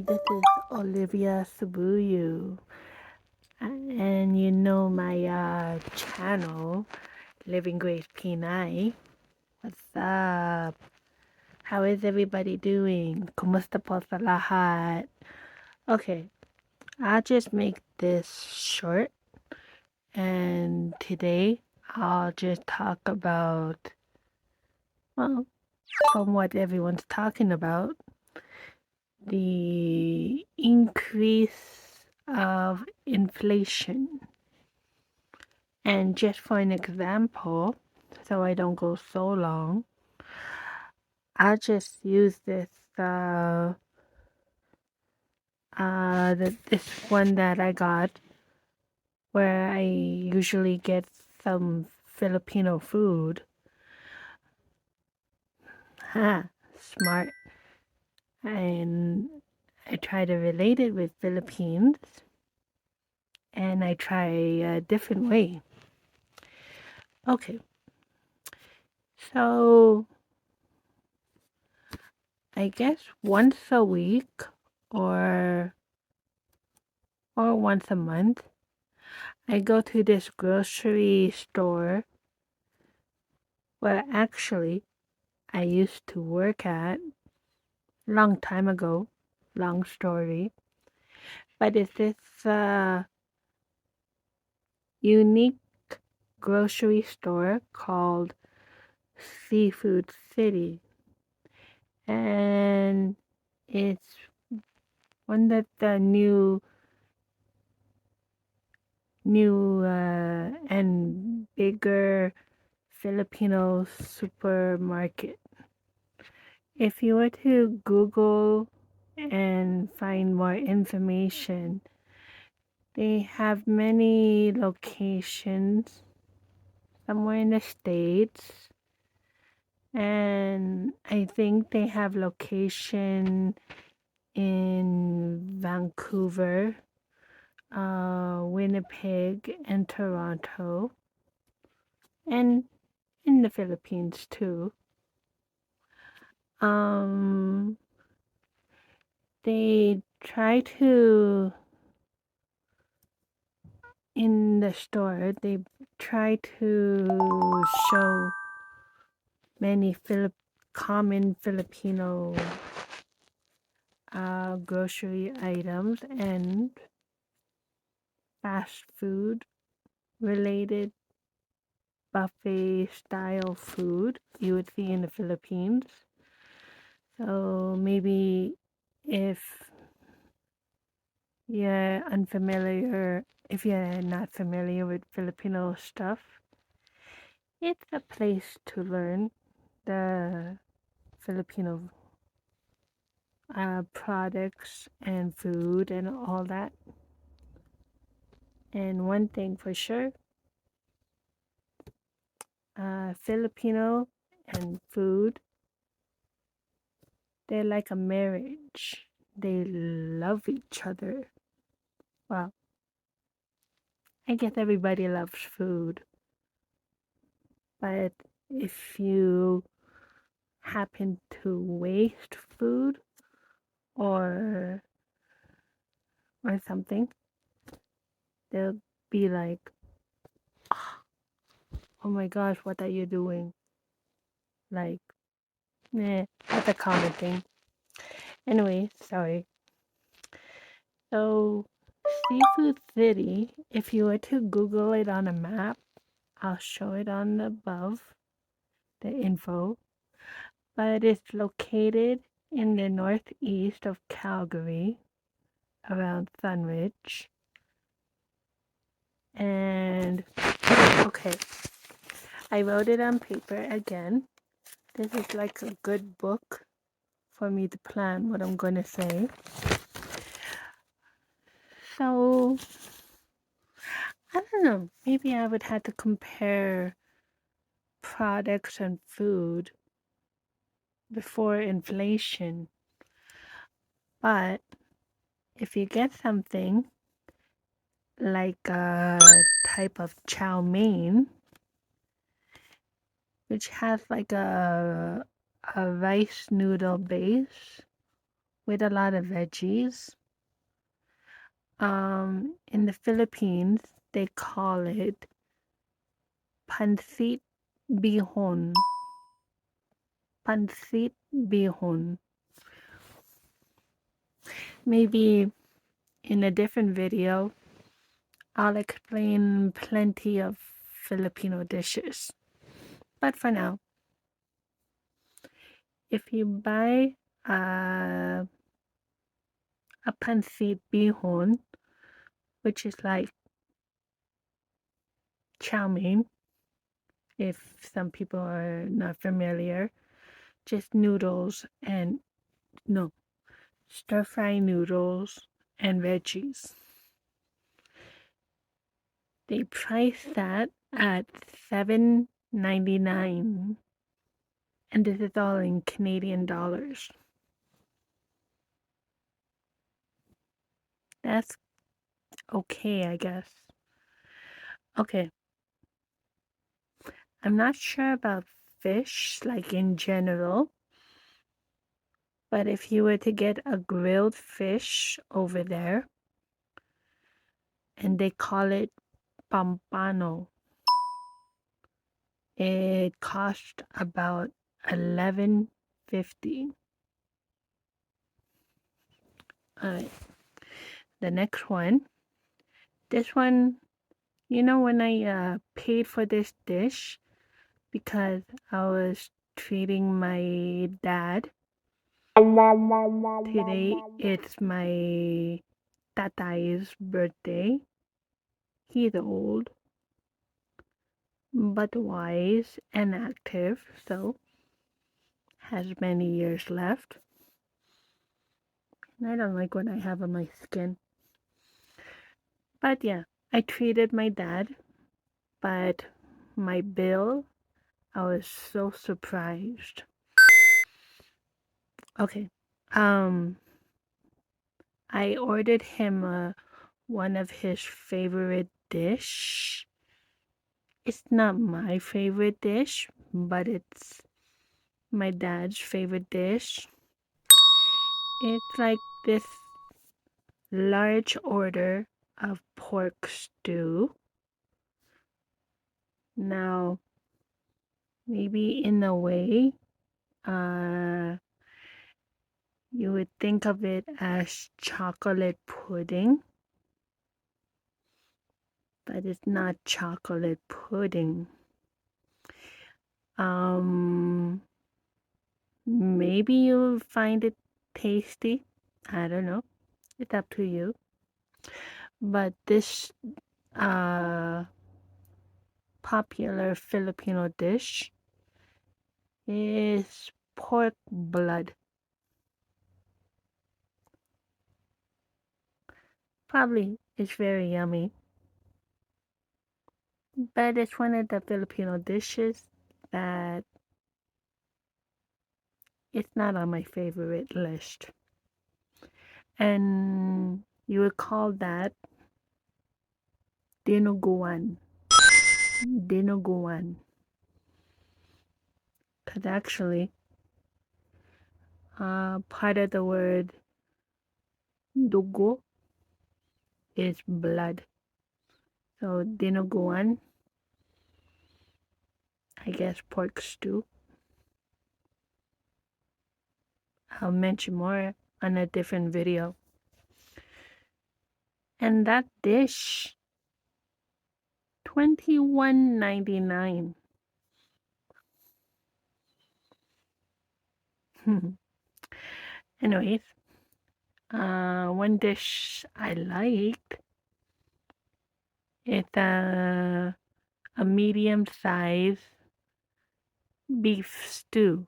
this is Olivia Sabuyu, and you know my channel, Living Grace P9. What's up? How is everybody doing? Kumusta po sa lahat? Okay, I'll just make this short, and today I'll just talk about, well, from what everyone's talking about, the increase of inflation. And just for an example, so I don't go so long, I'll just use this one that I got where I usually get some Filipino food. Ha, smart. And I try to relate it with Philippines, and I try a different way. Okay, so I guess once a week or once a month, I go to this grocery store where actually I used to work at long time ago. Long story. But it's this unique grocery store called Seafood City. And it's one of the new and bigger Filipino supermarket. If you were to Google and find more information, they have many locations somewhere in the States, and I think they have location in Vancouver, Winnipeg, and Toronto, and in the Philippines too. They try to, in the store, they try to show many common Filipino grocery items and fast food related buffet style food you would see in the Philippines. So maybe if you're unfamiliar, if you're not familiar with Filipino stuff, it's a place to learn the Filipino products and food and all that. And one thing for sure, Filipino and food, they're like a marriage. They love each other. Well, I guess everybody loves food, but if you happen to waste food or something, they'll be like, "Oh my gosh, what are you doing?" Like, that's a common thing. Anyway, sorry. So, Seafood City, if you were to Google it on a map, I'll show it on above the info, but it's located in the northeast of Calgary, around Sunridge. And okay, I wrote it on paper again. This is like a good book for me to plan what I'm going to say. So, I don't know, maybe I would have to compare products and food before inflation. But if you get something like a type of chow mein, which has like a rice noodle base with a lot of veggies. In the Philippines, they call it pansit bihon. Pansit bihon. Maybe in a different video, I'll explain plenty of Filipino dishes. But for now, if you buy a, a pansit bihon, which is like chow mein, if some people are not familiar, just noodles and no, stir fry noodles and veggies. They price that at $7.99, and this is all in Canadian dollars. That's okay, I guess. Okay, I'm not sure about fish, like in general, but if you were to get a grilled fish over there, and they call it pampano, it cost about $11.50. Alright, the next one. This one, when I paid for this dish because I was treating my dad. Today it's my tatai's birthday. He's old, but wise and active, so has many years left. And I don't like what I have on my skin. But yeah, I treated my dad, but my bill, I was so surprised. Okay, I ordered him one of his favorite dish. It's not my favorite dish, but it's my dad's favorite dish. It's like this large order of pork stew. Now, maybe in a way, uh, you would think of it as chocolate pudding, but it's not chocolate pudding. Um, Maybe you'll find it tasty. I don't know. It's up to you. But this uh, popular Filipino dish is pork blood. Probably it's very yummy. But it's one of the Filipino dishes that it's not on my favorite list. And you would call that dinuguan. Dinuguan. Because actually, part of the word dugo is blood. So dinuguan, I guess pork stew. I'll mention more on a different video. And that dish, $21.99. Anyways, one dish I liked is a medium size beef stew.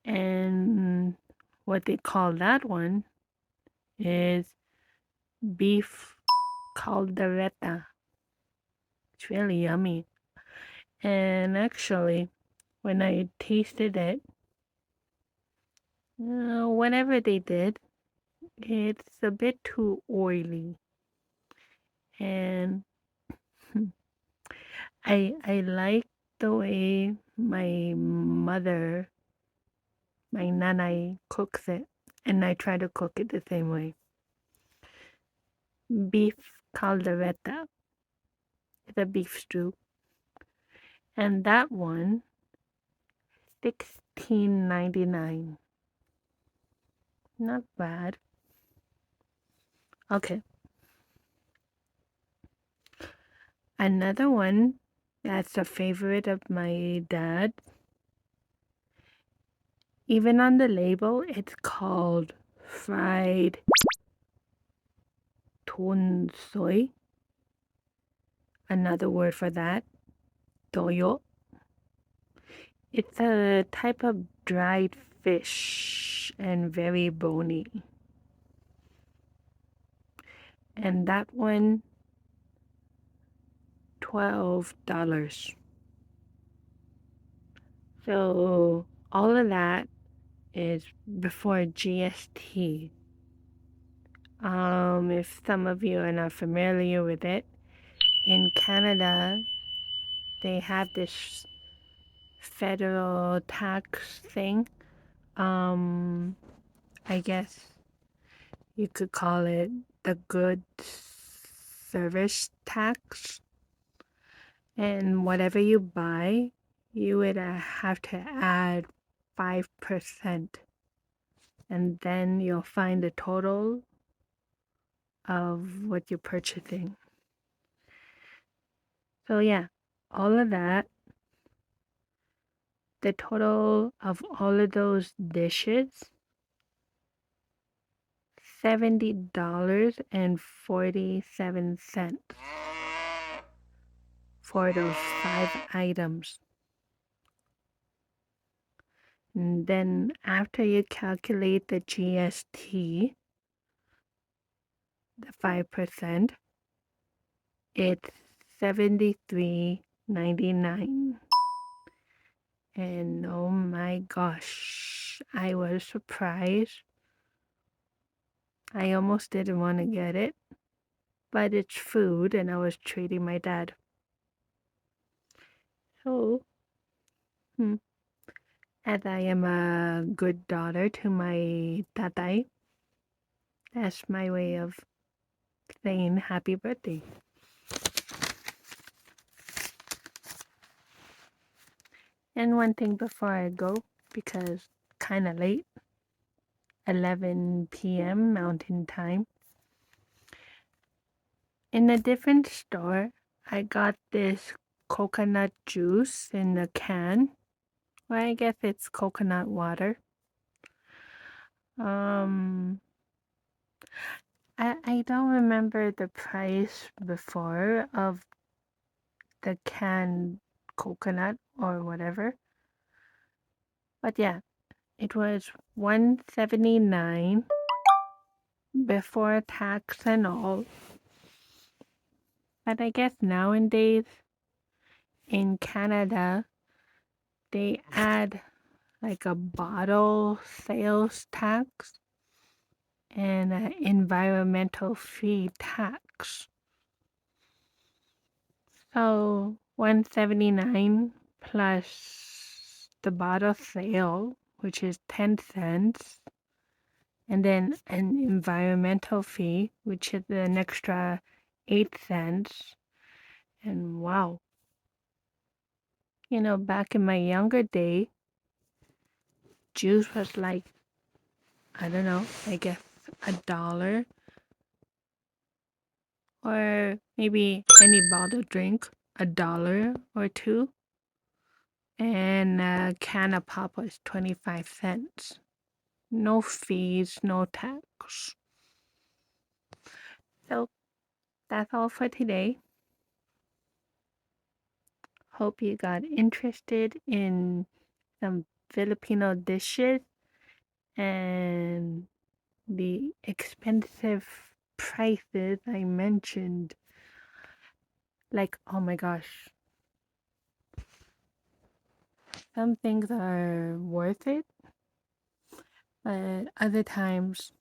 And what they call that one is beef caldereta. It's really yummy. And actually, when I tasted it, whatever they did, it's a bit too oily. And I like the way my mother My nanay cooks it, and I try to cook it the same way. Beef caldereta. It's a beef stew. And that one, 16.99. Not bad. Okay. Another one that's a favorite of my dad. Even on the label, it's called fried ton soy. Another word for that, toyo. It's a type of dried fish and very bony. And that one, $12. So all of that is before GST. If some of you are not familiar with it, in Canada, they have this federal tax thing. I guess you could call it the goods service tax. And whatever you buy, you would have to add 5%. And then you'll find the total of what you're purchasing. So yeah, all of that, the total of all of those dishes, $70.47 for those 5 items. And then after you calculate the GST, the 5%, it's $73.99. And oh my gosh, I was surprised. I almost didn't want to get it, but it's food and I was treating my dad. So, as I am a good daughter to my tatay, that's my way of saying happy birthday. And one thing before I go, because kind of late, 11 p.m. Mountain Time. In a different store, I got this coconut juice in a can. Well, I guess it's coconut water. I don't remember the price before of the canned coconut or whatever. But yeah, it was $1.79 before tax and all. But I guess nowadays in Canada, they add like a bottle sales tax and an environmental fee tax. So $1.79 plus the bottle sale, which is 10 cents, and then an environmental fee, which is an extra 8 cents. And wow, back in my younger day, juice was like, I don't know, I guess $1 or maybe any bottled drink, $1 or $2. And a can of pop was 25 cents. No fees, no tax. So that's all for today. Hope you got interested in some Filipino dishes and the expensive prices I mentioned. Like, oh my gosh, some things are worth it, but other times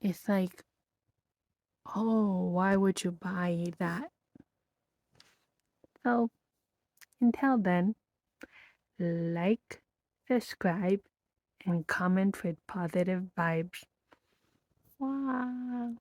it's like, oh, why would you buy that? So until then, like, subscribe, and comment with positive vibes. Wow.